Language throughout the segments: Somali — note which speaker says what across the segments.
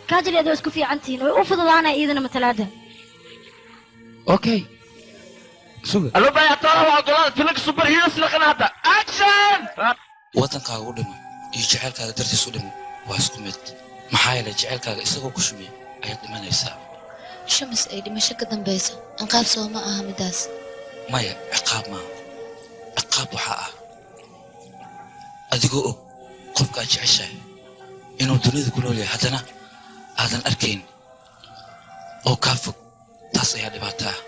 Speaker 1: كاجل يدوس كفي عنتين وأفضل أنا إذا مثلاده
Speaker 2: اوكي سوق
Speaker 3: الو باي ترى waa filimka super heroes la qanaada action
Speaker 4: wadankaaga u dhimo iyo jaceylkaaga dartiis u dhimo waa isku mid maxaa yeelay jaceylkaaga isagoo ku shumiya ayaad dhimanaysaa
Speaker 5: shumis ay dhimasho ka dambayso anqaab soo ma aha midaas
Speaker 4: maya ciqaab maaha ciqaab waxaa ah adigoo og qofka aad jeceshahay inuu dunida ku nool yahay haddana aadan arkayn oo kaa fog taas ayaa dhibaato ah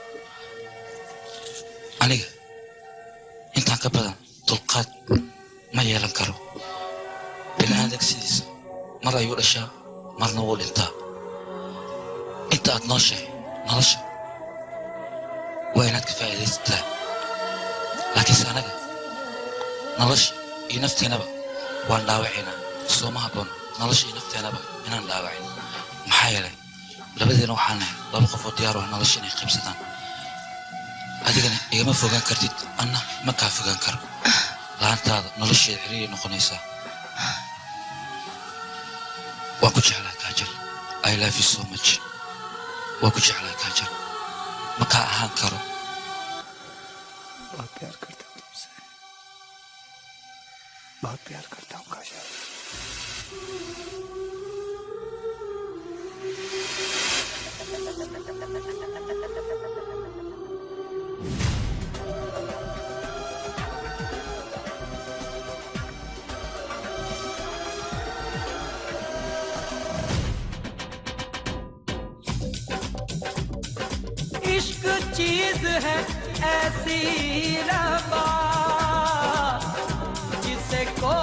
Speaker 4: aniga intaan ka badan dulqaad ma yeelan karo bini'aadamka sidiisa mar ayuu dhashaa marna wuu dhintaa inta aad nooshahay nolosha waa inaad ka faa'iidaysataa laakiinse anaga nolosha iyo nafteenaba waan dhaawacaynaa soo ma habboon nolosha iyo nafteenaba inaan dhaawacin maxaa yeelay labadeena waxaan nahay laba qof oo diyaar u ah nolosha inay qaybsadaan adigana igama fogaan kartid anna ma kaa fogaan karo laantaada nolosheeda xiriiray noqonaysaa waan ku jeclaa kaajal I love you so much waan ku jeclaa kaajal ma kaa ahaan karo
Speaker 6: बहुत प्यार करता हूँ तुमसे बहुत प्यार करता हूँ काजल
Speaker 7: इश्क चीज है ऐसी रबा जिसे को